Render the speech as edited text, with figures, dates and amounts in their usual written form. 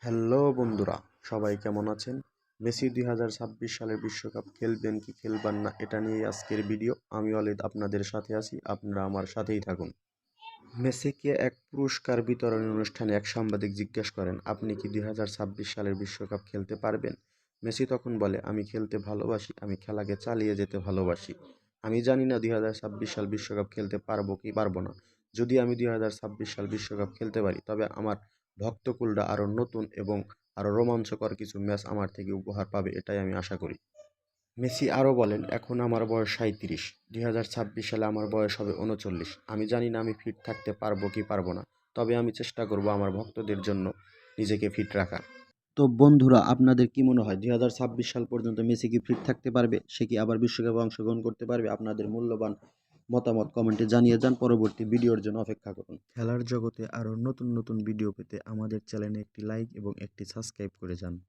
Hello বন্ধুরা, সবাই কেমন আছেন? মেসি ২০২৬ সালের বিশ্বকাপ খেলবেন কি খেলবেন না এটা নিয়েই আজকের ভিডিও। আমি ওয়ালিদ আপনাদের সাথে আছি, আপনারা আমার সাথেই থাকুন। মেসিকে এক পুরস্কার বিতরণী অনুষ্ঠানে এক সাংবাদিক জিজ্ঞেস করেন, আপনি কি ২০২৬ সালের বিশ্বকাপ খেলতে পারবেন? মেসি তখন বলে, আমি খেলতে ভালোবাসি, আমি খেলাকে চালিয়ে যেতে ভালোবাসি। আমি জানি না ২০২৬ সাল বিশ্বকাপ খেলতে পারবো কি পারবো না। যদি আমি ২০২৬ সাল বিশ্বকাপ খেলতে পারি তবে আমার ভক্তকুলরা আরও নতুন এবং আরও রোমাঞ্চকর কিছু ম্যাচ আমার থেকে উপহার পাবে, এটাই আমি আশা করি। মেসি আরও বলেন, এখন আমার বয়স ৩৭, ২০২৬ সালে আমার বয়স হবে ৩৯। আমি জানি না আমি ফিট থাকতে পারবো কি পারবো না, তবে আমি চেষ্টা করব আমার ভক্তদের জন্য নিজেকে ফিট রাখার। তো বন্ধুরা, আপনাদের কি মনে হয় ২০২৬ সাল পর্যন্ত মেসি কি ফিট থাকতে পারবে? সে কি আবার বিশ্বকাপে অংশগ্রহণ করতে পারবে? আপনাদের মূল্যবান মতামত কমেন্টে জানিয়ে যান। পরবর্তী ভিডিওর জন্য অপেক্ষা করুন। খেলার জগতে আরও নতুন নতুন ভিডিও পেতে আমাদের চ্যানেলে একটি লাইক এবং একটি সাবস্ক্রাইব করে যান।